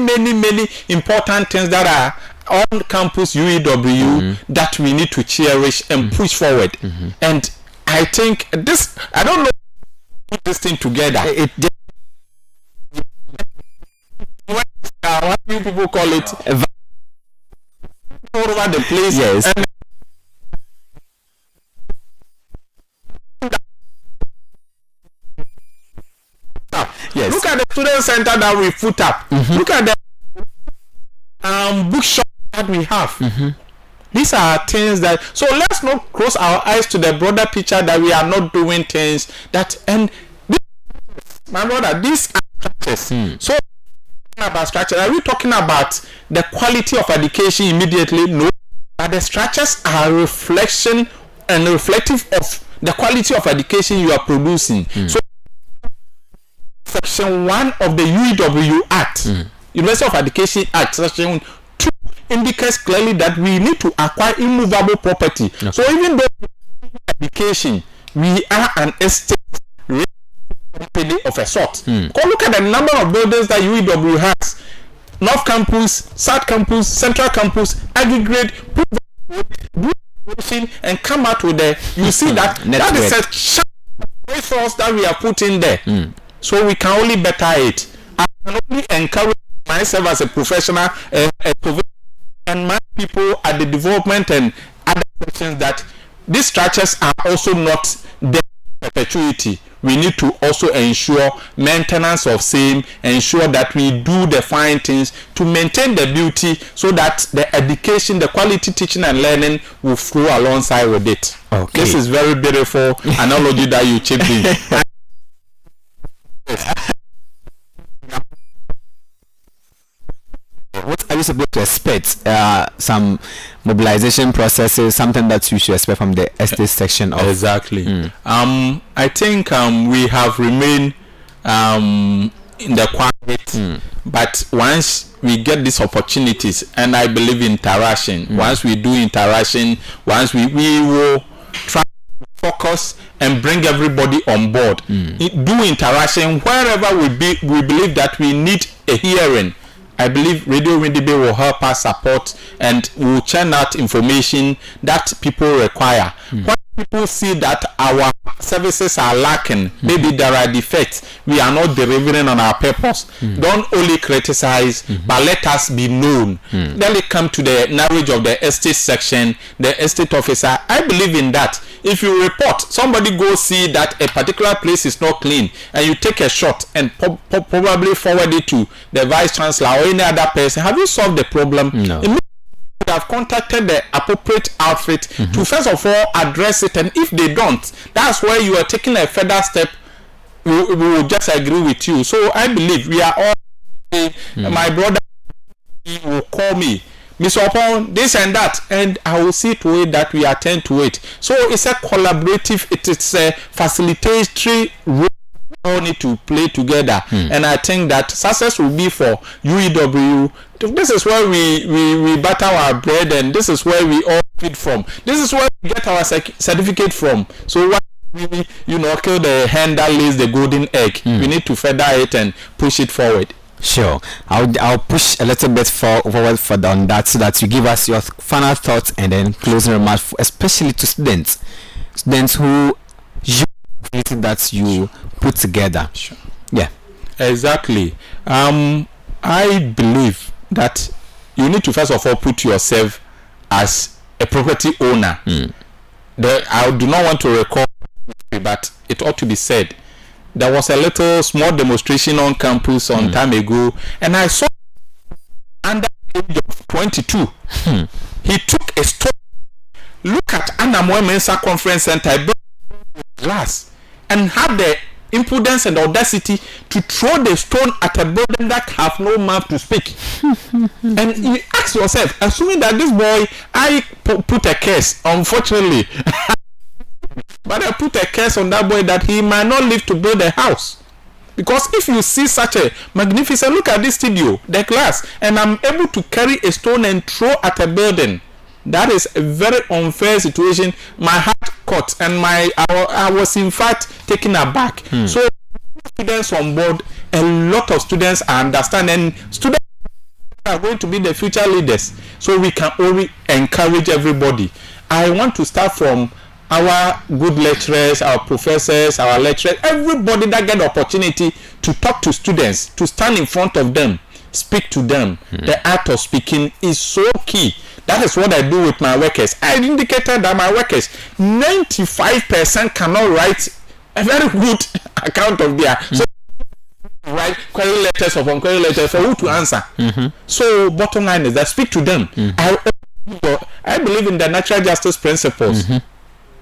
important things that are on campus UEW that we need to cherish and push forward. And I think this, I don't know, put this thing together. What do people call it? All over the place. Yes. And yes. Look at the student center that we put up. Look at the bookshop that we have. These are things that, so let's not close our eyes to the broader picture that we are not doing things that, and this, my brother, these are structures. So about structure, are we talking about the quality of education immediately? No, but the structures are a reflection and reflective of the quality of education you are producing. So Section 1 of the UEW Act, University of Education Act, Section 2 indicates clearly that we need to acquire immovable property. So even though education, we are an estate company of a sort. Go look at the number of buildings that UEW has. North Campus, South Campus, Central Campus, aggregate, and come out with the, you see that that is a resource that we are putting there. So we can only better it. I can only encourage myself as a professional and my people at the development and other sections that these structures are also not there in perpetuity. We need to also ensure maintenance of same, ensure that we do the fine things to maintain the beauty so that the education, the quality teaching and learning will flow alongside with it. Okay. This is very beautiful analogy that you chipped in. What are you supposed to expect? Some mobilization processes, something that you should expect from the estate section of exactly. I think we have remained in the quiet, but once we get these opportunities, and I believe in interaction. Once we do interaction, once we will try to focus and bring everybody on board. Do interaction wherever we believe that we need a hearing. I believe Radio Windy Bay will help us support and will churn out information that people require. When people see that our services are lacking, maybe there are defects, we are not delivering on our purpose, don't only criticize, but let us be known. Then it come to the knowledge of the estate section, the estate officer. I believe in that. If you report, somebody go see that a particular place is not clean, and you take a shot and probably forward it to the vice chancellor or any other person, have you solved the problem? No. would have contacted the appropriate outfit to first of all address it, and if they don't, that's where you are taking a further step. We will just agree with you. So I believe we are all. My brother will call me, Mr. Oppong, this and that, and I will see to it that we attend to it. So it's a collaborative, it's a facilitatory role we all need to play together. And I think that success will be for UEW. This is where we butter our bread, and this is where we all feed from. This is where we get our certificate from. So what we, kill the hen that lays the golden egg. We need to further it and push it forward. Sure, I'll push a little bit forward further on that, so that you give us your final thoughts and then closing remarks, especially to students who use that you put together. Sure. Yeah, exactly. I believe that you need to first of all put yourself as a property owner. I do not want to recall, but it ought to be said. There was a little small demonstration on campus some time ago, and I saw under the age of 22. He took a stone. Look at Anamoy Mensa Conference Center, I broke glass, and had the impudence and audacity to throw the stone at a building that have no mouth to speak. And you ask yourself, assuming that this boy, I put a curse, unfortunately. But I put a curse on that boy that he might not live to build a house. Because if you see such a magnificent, look at this studio, the glass, and I'm able to carry a stone and throw at a building. That is a very unfair situation. My heart caught, and I was in fact taken aback. So students on board, a lot of students are understanding. Students are going to be the future leaders. So we can only encourage everybody. I want to start from our good lecturers, our professors, our lecturers, everybody that get the opportunity to talk to students, to stand in front of them, speak to them. The art of speaking is so key. That is what I do with my workers. I indicated that my workers, 95% cannot write a very good account of their. So write query letters upon query letters for who to answer. So bottom line is that speak to them. I believe in the natural justice principles.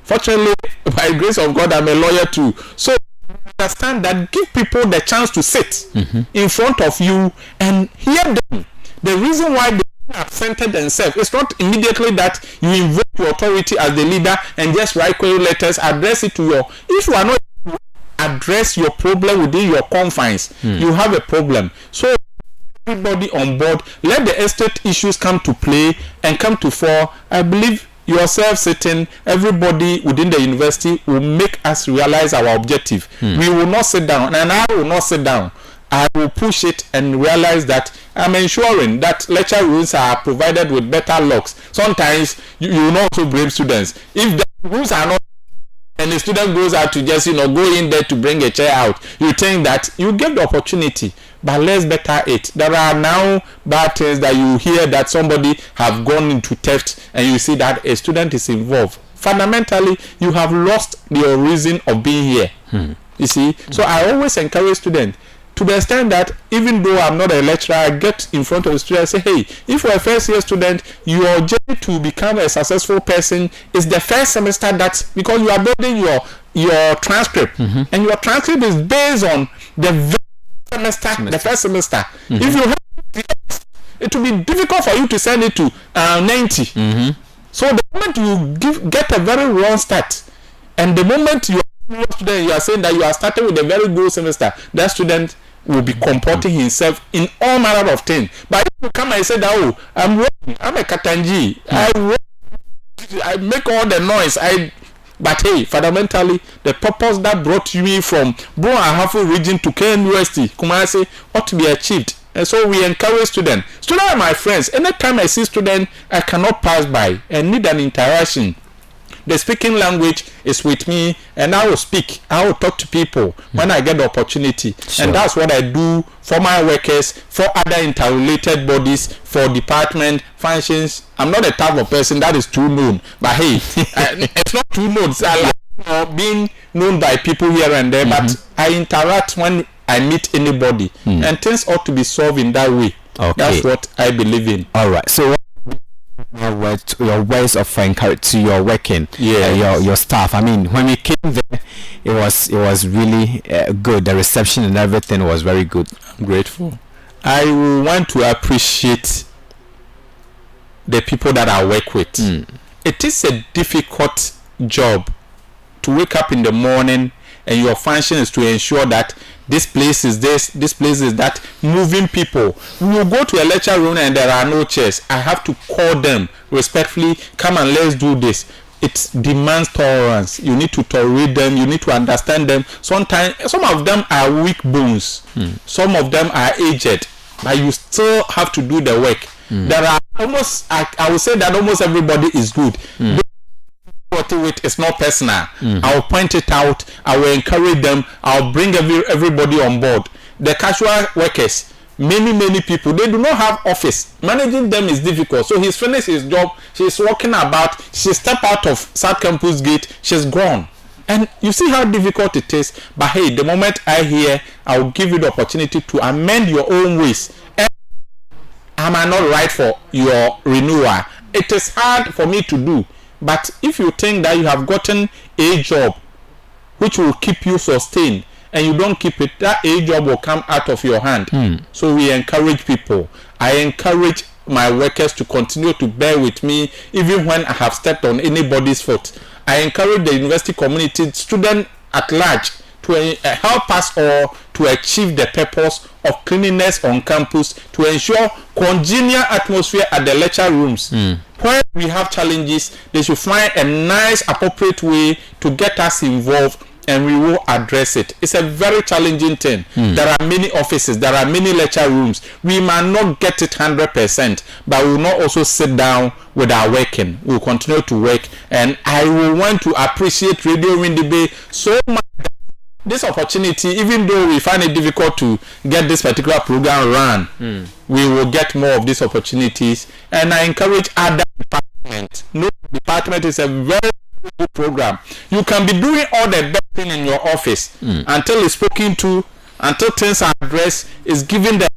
Fortunately, by grace of God, I'm a lawyer too. So understand that, give people the chance to sit in front of you and hear them. The reason why they have centered themselves, it's not immediately that you invoke your authority as the leader and just write query letters, address it to your. If you are not address your problem within your confines, you have a problem. So everybody on board, let the estate issues come to play and come to fore. I believe yourself sitting, everybody within the university will make us realize our objective. We will not sit down, and I will not sit down. I will push it and realize that I'm ensuring that lecture rooms are provided with better locks. Sometimes you will also blame students. If the rules are not, and the student goes out to just go in there to bring a chair out, you think that you get the opportunity, but let's better it. There are now bad things that you hear that somebody have gone into theft, and you see that a student is involved. Fundamentally, you have lost your reason of being here. You see, so I always encourage students, to the extent that even though I'm not a lecturer, I get in front of the students and say, hey, if you're a first year student, your journey to become a successful person is the first semester, that because you are building your transcript, and your transcript is based on the first semester. If you have, it will be difficult for you to send it to 90. So the moment you get a very wrong start, and the moment you are saying that you are starting with a very good semester, that student will be comporting himself in all manner of things. But if you come and say that, oh, I'm a Katanji, I make all the noise, but hey, fundamentally, the purpose that brought you from Bo Ahafo region to KNUST, Kumasi, ought to be achieved. And so we encourage students. Students are my friends. Anytime I see students, I cannot pass by and need an interaction. The speaking language is with me, and I will speak. I will talk to people when I get the opportunity. Sure. And that's what I do for my workers, for other interrelated bodies, for department functions. I'm not the type of person that is too known. But hey, it's not too known. So I like being known by people here and there, but I interact when I meet anybody. And things ought to be solved in that way. Okay. That's what I believe in. All right. So your ways of encourage to your working, your staff. I mean, when we came there, it was really good. The reception and everything was very good. I'm grateful. I want to appreciate the people that I work with. It is a difficult job to wake up in the morning and your function is to ensure that this place is this place is that, moving people. We will go to a lecture room and there are no chairs. I have to call them respectfully, come and let's do this. It demands tolerance. You need to tolerate them, you need to understand them. Sometimes some of them are weak bones, some of them are aged, but you still have to do the work. There are almost, I would say that almost everybody is good. It's not personal. I'll point it out, I will encourage them, I'll bring everybody on board. The casual workers, many people, they do not have office. Managing them is difficult. So he's finished his job, she's walking about, she stepped out of South Campus gate, she's gone. And you see how difficult it is. But hey, the moment I hear, I'll give you the opportunity to amend your own ways. And am I not right for your renewal? It is hard for me to do. But if you think that you have gotten a job which will keep you sustained and you don't keep it, that a job will come out of your hand. So we encourage people. I encourage my workers to continue to bear with me even when I have stepped on anybody's foot. I encourage the university community, students at large, to help us all to achieve the purpose of cleanliness on campus, to ensure congenial atmosphere at the lecture rooms. When we have challenges, they should find a nice, appropriate way to get us involved, and we will address it. It's a very challenging thing. There are many offices, there are many lecture rooms. We might not get it 100%, but we will not also sit down with our working. We will continue to work, and I will want to appreciate Radio Windy Bay so much. This opportunity, even though we find it difficult to get this particular program run, we will get more of these opportunities. And I encourage other departments. No department is a very good program. You can be doing all the best thing in your office until it's spoken to, until things are addressed, it's given the,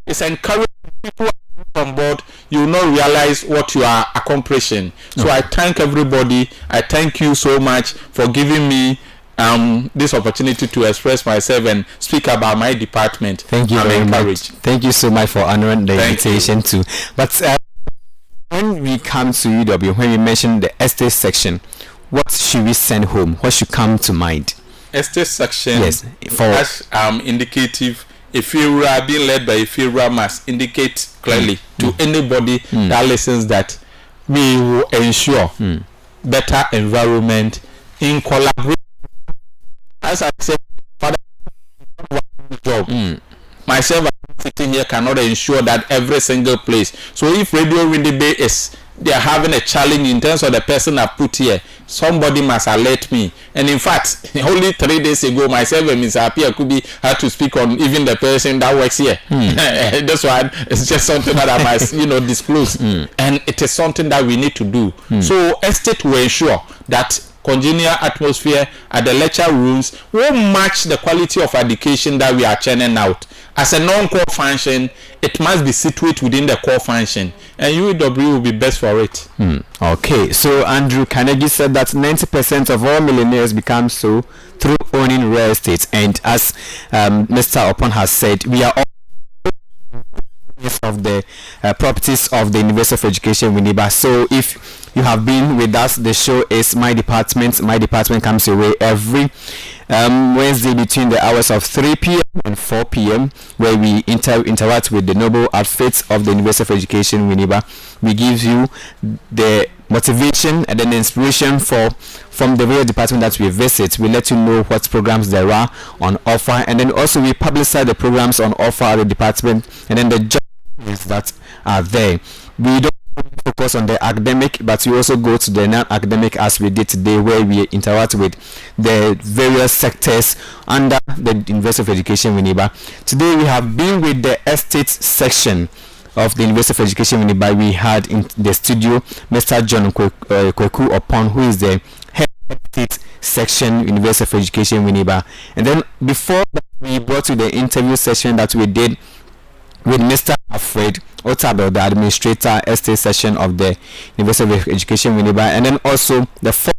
it's encouraging people on board. You will not realize what you are accomplishing. So I thank everybody. I thank you so much for giving me this opportunity to express myself and speak about my department. Thank you very much. Thank you so much for honoring the invitation too. But when we come to UW, when we mention the estate section, what should we send home? What should come to mind? Estate section, yes, for as indicative, a FIRA being led by a FIRA must indicate clearly to anybody that listens that we will ensure better environment in collaboration. As I said, father, job. Myself sitting here cannot ensure that every single place. So if Radio Windy Bay they are having a challenge in terms of the person I put here, somebody must alert me. And in fact, only 3 days ago, myself and Mr. Apia Kubi had to speak on even the person that works here. That's why it's just something that I must, disclose. And it is something that we need to do. So estate will ensure that congenial atmosphere at the lecture rooms will match the quality of education that we are churning out. As a non-core function, it must be situated within the core function, and UW will be best for it. Okay, so Andrew Carnegie said that 90% of all millionaires become so through owning real estate, and as Mr. Oppong has said, we are all of the properties of the University of Education Winneba. So if you have been with us, the show is My Department. My Department comes your way every Wednesday between the hours of 3 p.m. and 4 p.m. where we interact with the noble outfits of the University of Education Winneba. We give you the motivation and then inspiration from the various department that we visit. We let you know what programs there are on offer, and then also we publicize the programs on offer at the department, and then the jobs that are there. We don't focus on the academic, but we also go to the non-academic as we did today, where we interact with the various sectors under the University of Education Winneba. Today we have been with the estate section of the University of Education Winneba. We had in the studio Mr. John Kwaku Oppong, who is the head of estate section, University of Education Winneba. And then before that, we brought to the interview session that we did with Mr. Alfred Otabel, the administrator, estate session of the University of Education, Winneba, and then also the fourth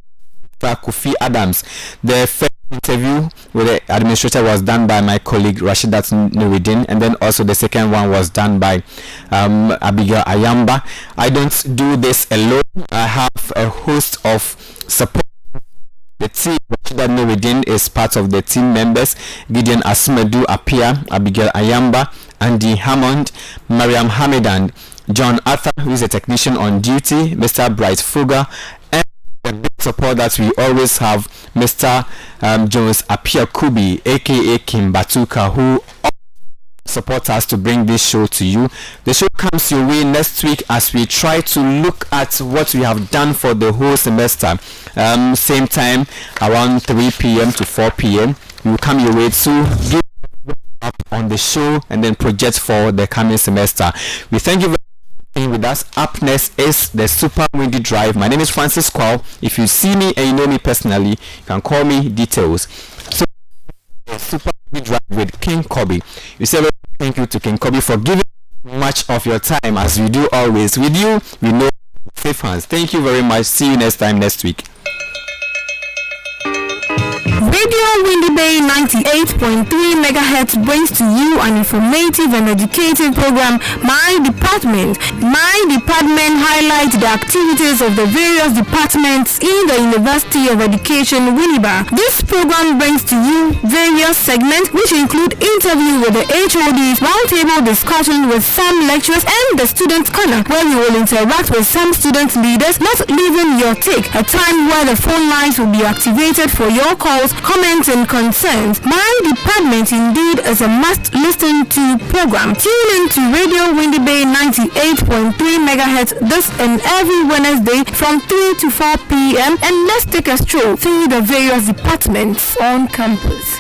Kofi Adams. The first interview with the administrator was done by my colleague Rashidat Nuruddin, and then also the second one was done by Abigail Ayamba. I don't do this alone. I have a host of support. The team, Rashidat Nuruddin is part of the team members. Gideon Asmadu Apia, Abigail Ayamba, Andy Hammond, Mariam Hamidan, John Arthur, who is a technician on duty, Mr. Bright Fuga, and the big support that we always have, Mr. Jones Apia Kubi, aka Kim Batuka, who support us to bring this show to you. The show comes your way next week as we try to look at what we have done for the whole semester. Same time, around 3 p.m. to 4 p.m. We will come your way to give up on the show and then project for the coming semester. We thank you very much for being with us. Up next is the Super Windy Drive. My name is Francis Kwaw. If you see me and you know me personally, you can call me Details. So the Super Windy Drive with King Kobe. You say thank you to King Kobe for giving much of your time, as we do always. With you, we know safe hands. Thank you very much. See you next time next week. Radio Windy Bay 98.3 MHz brings to you an informative and educative program, My Department. My Department highlights the activities of the various departments in the University of Education, Winneba. This program brings to you various segments which include interview with the HODs, roundtable discussion with some lecturers, and the student corner, where you will interact with some student leaders, not leaving your take, a time where the phone lines will be activated for your calls, comments, and concerns. My Department indeed is a must listen to program. Tune in to Radio Windy Bay 98.3 MHz this and every Wednesday from 3 to 4 p.m. and let's take a stroll through the various departments on campus.